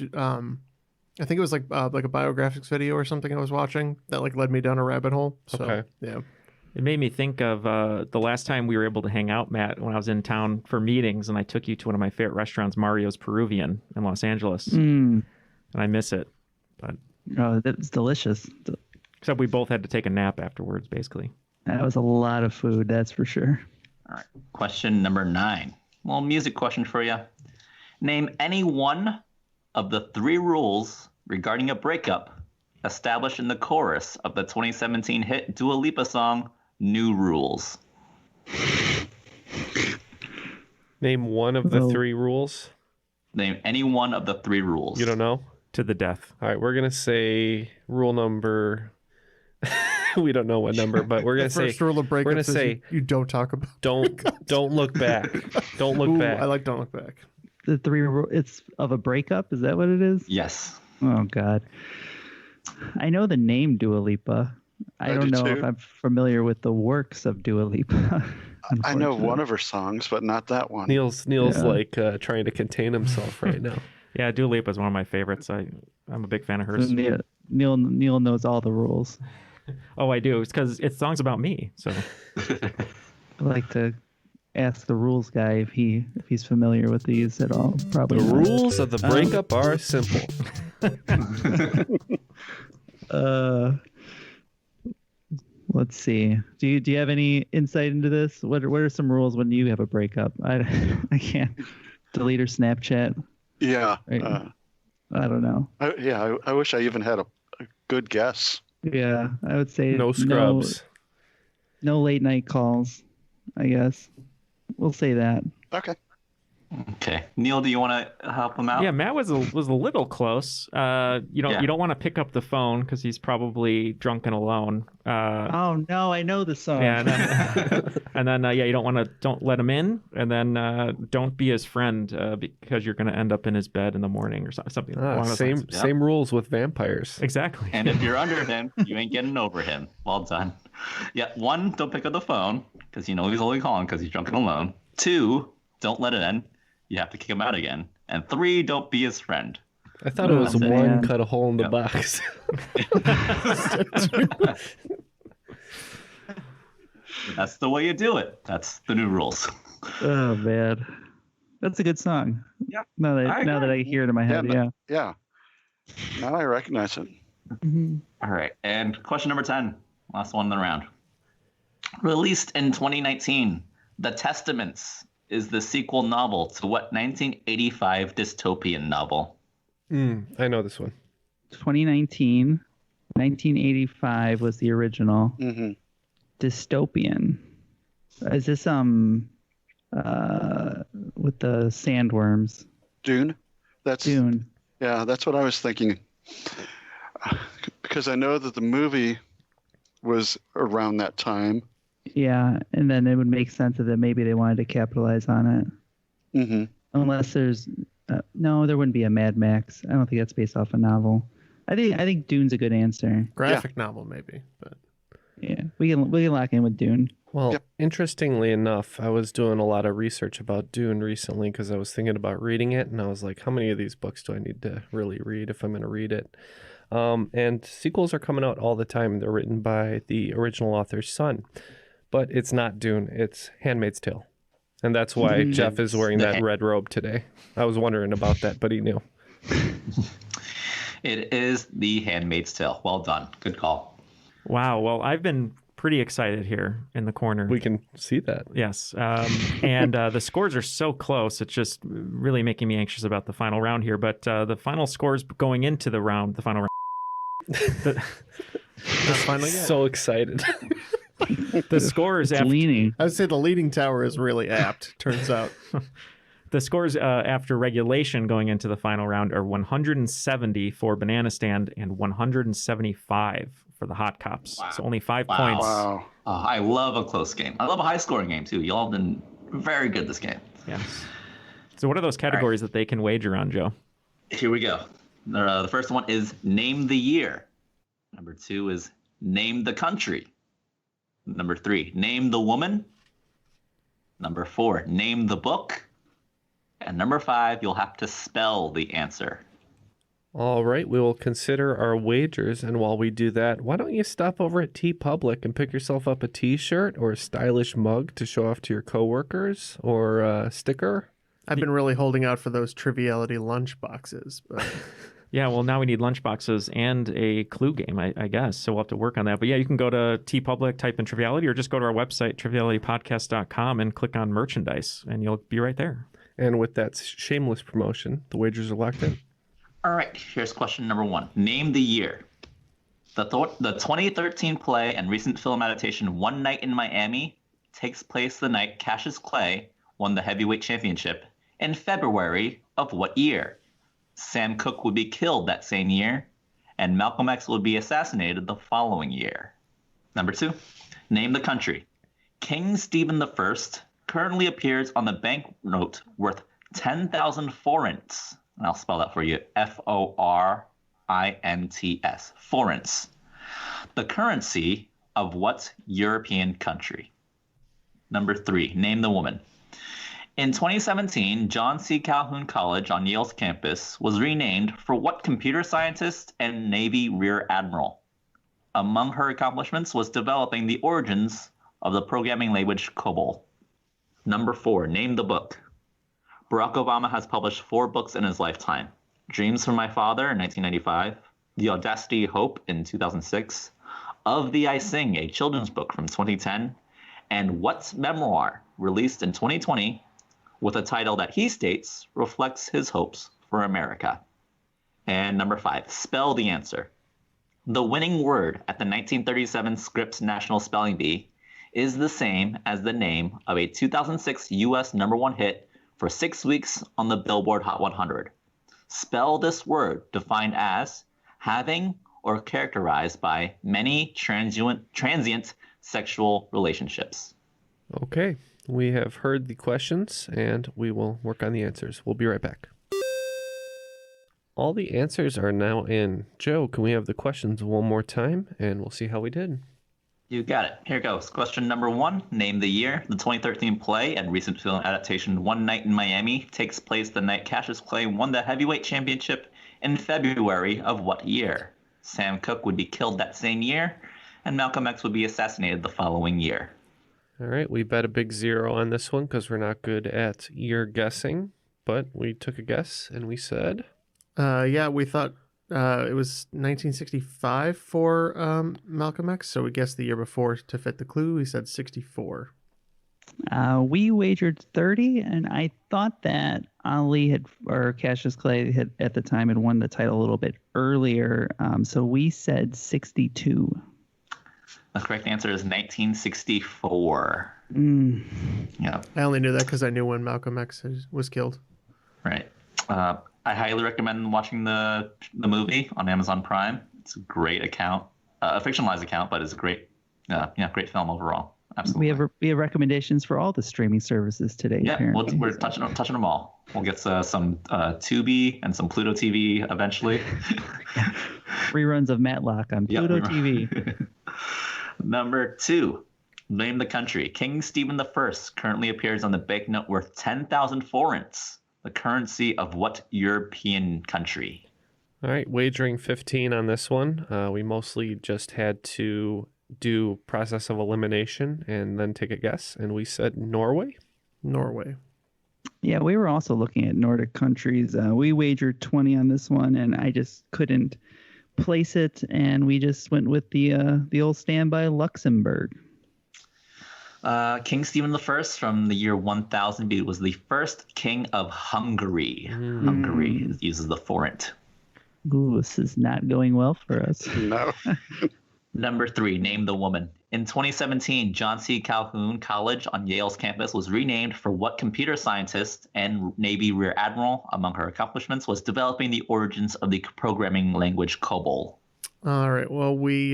I think it was like a biographics video or something I was watching that like led me down a rabbit hole. So, Okay. Yeah. It made me think of the last time we were able to hang out, Matt, when I was in town for meetings, and I took you to one of my favorite restaurants, Mario's Peruvian in Los Angeles. And I miss it. But Oh, that's delicious. except we both had to take a nap afterwards, basically. That was a lot of food, that's for sure. All right. Question number 9. Well, music question for you. Name any one of the 3 rules regarding a breakup established in the chorus of the 2017 hit Dua Lipa song, New Rules. Name one of the 3 rules. Name any one of the 3 rules. You don't know? To the death. All right, we're going to say rule number... we don't know what number, but we're going to say... First rule of breakups we're gonna is say you don't talk about. don't look back. Don't look back. I like don't look back. The 3 it's of a breakup, is that what it is? Yes. Oh God. I know the name Dua Lipa. I don't do know too. if I'm familiar with the works of Dua Lipa. I know one of her songs, but not that one. Neil's like trying to contain himself right now. Yeah, Dua Lipa is one of my favorites. I'm a big fan of hers. Neil knows all the rules. Oh, I do. It's because it's songs about me. So I'd like to ask the rules guy if he's familiar with these at all. Probably The not. rules of the breakup are simple. Let's see. Do you have any insight into this? What are some rules when you have a breakup? I can't delete her Snapchat. Yeah. Right. I don't know. I wish I even had a good guess. Yeah, I would say No scrubs. No late night calls, I guess. We'll say that. Okay. Okay. Neil, do you want to help him out? yeah, Matt was a little close. You don't want to pick up the phone because he's probably drunk and alone. Oh no, I know the song. Yeah, and then you don't let him in, and then don't be his friend because you're gonna end up in his bed in the morning or something. along those lines. Same rules with vampires. Exactly. And if you're under him, you ain't getting over him. Well done. Yeah, 1, don't pick up the phone because he's only calling because he's drunk and alone. 2, don't let it in. You have to kick him out again. And 3, don't be his friend. I thought it was That's it. one cut a hole in the box. That's the way you do it. That's the new rules. Oh man, that's a good song. Yeah. Now that I hear it in my head, yeah. Yeah. Now I recognize it. All right. And question number 10. Last one in the round. Released in 2019, The Testaments is the sequel novel to what 1985 dystopian novel? I know this one. 2019, 1985 was the original. Mm-hmm. Dystopian. Is this with the sandworms? Dune. Dune. Yeah, that's what I was thinking. Because I know that the movie was around that time. Yeah, and then it would make sense that maybe they wanted to capitalize on it. Mm-hmm. Unless there's no, there wouldn't be a Mad Max. I don't think that's based off a novel. I think Dune's a good answer. Graphic novel, maybe. But Yeah, we can lock in with Dune. Well, Yep. interestingly enough, I was doing a lot of research about Dune recently because I was thinking about reading it, and I was like, how many of these books do I need to really read if I'm going to read it? And sequels are coming out all the time. They're written by the original author's son. But it's not Dune. It's Handmaid's Tale. And that's why Jeff is wearing that red robe today. I was wondering about that, but he knew. It is The Handmaid's Tale. Well done. Good call. Wow. Well, I've been pretty excited here in the corner. We can see that. Yes. And the scores are so close. It's just really making me anxious about the final round here. But the final scores going into the final round, That's finally it. So excited. The scores It's after leaning. I would say the leading tower is really apt, turns out. the scores after regulation going into the final round are 170 for Banana Stand and 175 for the Hot Cops. Wow. So only 5 Wow. points. Wow. Oh, I love a close game. I love a high-scoring game, too. Y'all have been very good this game. Yes. So what are those categories that they can wager on, Joe? Here we go. The first one is Name the Year. Number 2 is Name the Country. Number 3, Name the Woman. Number 4, Name the Book. And number 5, you'll have to spell the answer. All right, we will consider our wagers, and while we do that, why don't you stop over at TeePublic and pick yourself up a t-shirt or a stylish mug to show off to your coworkers, or a sticker? I've been really holding out for those Triviality lunch boxes. But Yeah, well, now we need lunchboxes and a clue game, I guess. So we'll have to work on that. But yeah, you can go to TeePublic, type in Triviality, or just go to our website, trivialitypodcast.com, and click on merchandise, and you'll be right there. And with that shameless promotion, the wagers are locked in. All right, here's question number 1. Name the year. The 2013 play and recent film adaptation One Night in Miami takes place the night Cassius Clay won the heavyweight championship in February of what year? Sam Cooke would be killed that same year, and Malcolm X would be assassinated the following year. Number 2, name the country. King Stephen I currently appears on the banknote worth 10,000 forints. And I'll spell that for you, F-O-R-I-N-T-S, forints. The currency of what European country? Number 3, name the woman. In 2017, John C. Calhoun College on Yale's campus was renamed for what computer scientist and Navy Rear Admiral? Among her accomplishments was developing the origins of the programming language COBOL. Number 4, name the book. Barack Obama has published 4 books in his lifetime. Dreams from My Father in 1995, The Audacity of Hope in 2006, Of Thee I Sing, a children's book from 2010, and What's Memoir, released in 2020, with a title that he states reflects his hopes for America. And number 5, spell the answer. The winning word at the 1937 Scripps National Spelling Bee is the same as the name of a 2006 U.S. #1 hit for 6 weeks on the Billboard Hot 100. Spell this word, defined as having or characterized by many transient sexual relationships. Okay, we have heard the questions, and we will work on the answers. We'll be right back. All the answers are now in. Joe, can we have the questions one more time, and we'll see how we did. You got it. Here goes. Question number 1, name the year. The 2013 play and recent film adaptation One Night in Miami takes place the night Cassius Clay won the heavyweight championship in February of what year? Sam Cooke would be killed that same year, and Malcolm X would be assassinated the following year. All right, we bet a big 0 on this one because we're not good at year guessing, but we took a guess and we said... yeah, we thought it was 1965 for Malcolm X, so we guessed the year before to fit the clue. We said 64. We wagered 30, and I thought that Cassius Clay had at the time had won the title a little bit earlier, so we said 62. The correct answer is 1964. Yeah. I only knew that because I knew when Malcolm X was killed. Right. I highly recommend watching the movie on Amazon Prime. It's a great account, a fictionalized account, but it's a great great film overall. Absolutely. We have recommendations for all the streaming services today. Yeah, apparently. we're touching them all. We'll get some Tubi and some Pluto TV eventually. Reruns of Matlock on Pluto TV. Number 2, name the country. King Stephen I currently appears on the banknote worth 10,000 forints. The currency of what European country? All right, wagering 15 on this one. We mostly just had to do process of elimination and then take a guess, and we said Norway. Norway. Yeah, we were also looking at Nordic countries. We wagered 20 on this one, and I just couldn't place it, and we just went with the old standby Luxembourg. King Stephen I from the year 1000 BC was the first king of Hungary. Hungary uses the forint. Ooh, this is not going well for us. No. Number 3, name the woman. In 2017, John C. Calhoun College on Yale's campus was renamed for what computer scientist and Navy Rear Admiral, among her accomplishments, was developing the origins of the programming language COBOL. All right. Well, we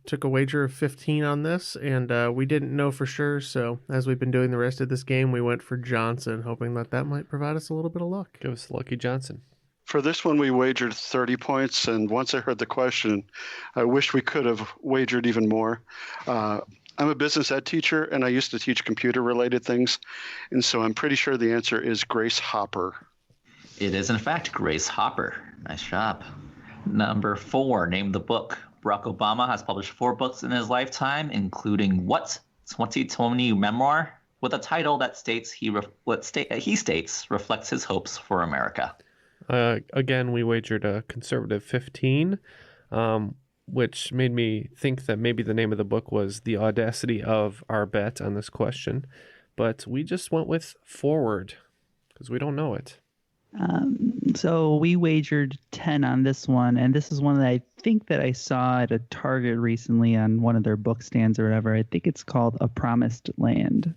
took a wager of 15 on this, and we didn't know for sure. So as we've been doing the rest of this game, we went for Johnson, hoping that might provide us a little bit of luck. Give us Lucky Johnson. For this one, we wagered 30 points, and once I heard the question, I wish we could have wagered even more. I'm a business ed teacher, and I used to teach computer-related things, and so I'm pretty sure the answer is Grace Hopper. It is, in fact, Grace Hopper. Nice job. Number 4, name the book. Barack Obama has published 4 books in his lifetime, including what 2020 memoir with a title that states he states reflects his hopes for America. Again, we wagered a conservative 15, which made me think that maybe the name of the book was The Audacity of Our Bet on this question. But we just went with Forward because we don't know it. So we wagered 10 on this one, and this is one that I think that I saw at a Target recently on one of their book stands or whatever. I think it's called A Promised Land.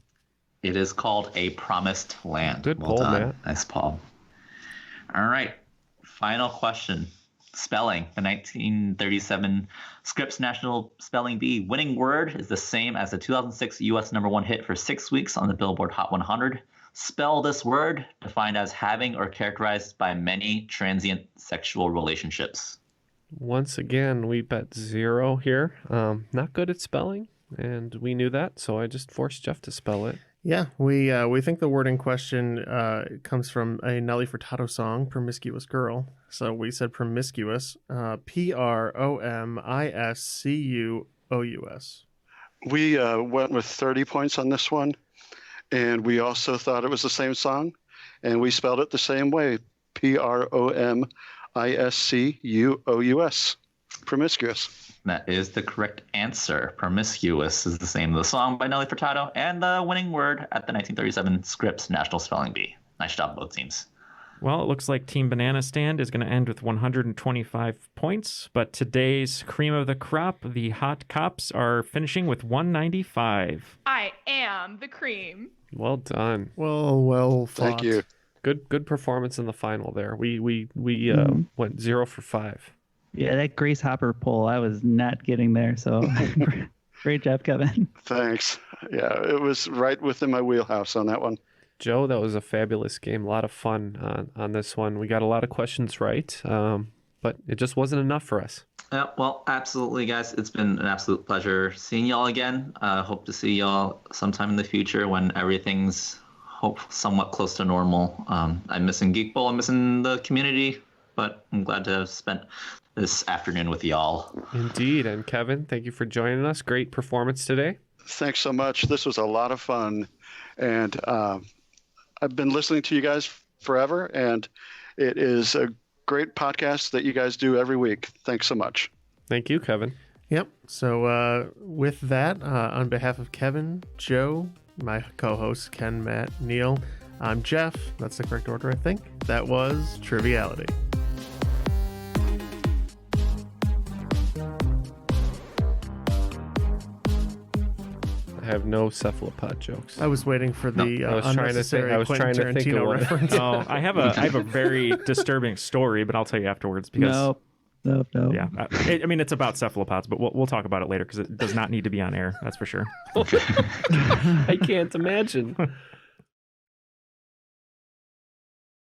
It is called A Promised Land. Good well poll, done. Matt. Nice poll. All right. Final question. Spelling. The 1937 Scripps National Spelling Bee winning word is the same as the 2006 U.S. #1 hit for 6 weeks on the Billboard Hot 100. Spell this word, defined as having or characterized by many transient sexual relationships. Once again, we bet 0 here. Not good at spelling, and we knew that, so I just forced Jeff to spell it. Yeah, we think the word in question comes from a Nelly Furtado song, Promiscuous Girl. So we said promiscuous, Promiscuous. We went with 30 points on this one, and we also thought it was the same song, and we spelled it the same way, Promiscuous, promiscuous. That is the correct answer. Promiscuous is the same as the song by Nelly Furtado and the winning word at the 1937 Scripps National Spelling Bee. Nice job, both teams. Well, it looks like Team Banana Stand is going to end with 125 points, but today's cream of the crop, the Hot Cops, are finishing with 195. I am the cream. Well done. Well fought. Thank you. Good performance in the final there. We went 0 for 5. Yeah, that Grace Hopper poll, I was not getting there. So great job, Kevin. Thanks. Yeah, it was right within my wheelhouse on that one. Joe, that was a fabulous game. A lot of fun on this one. We got a lot of questions right, but it just wasn't enough for us. Yeah, well, absolutely, guys. It's been an absolute pleasure seeing y'all again. Hope to see y'all sometime in the future when everything's somewhat close to normal. I'm missing Geek Bowl. I'm missing the community, but I'm glad to have spent this afternoon with y'all. Indeed. And Kevin, thank you for joining us. Great performance today. Thanks so much. This was a lot of fun, and I've been listening to you guys forever, and it is a great podcast that you guys do every week. Thanks so much. Thank you, Kevin. Yep. So with that, on behalf of Kevin, Joe, my co-hosts, Ken, Matt, Neal, I'm Jeff. That's the correct order, I think. That was Triviality. I have no cephalopod jokes. I was waiting for the I was trying to think Tarantino of one. reference. Oh, I have a very disturbing story, but I'll tell you afterwards because Nope. yeah, I mean it's about cephalopods, but we'll talk about it later because it does not need to be on air. That's for sure. I can't imagine.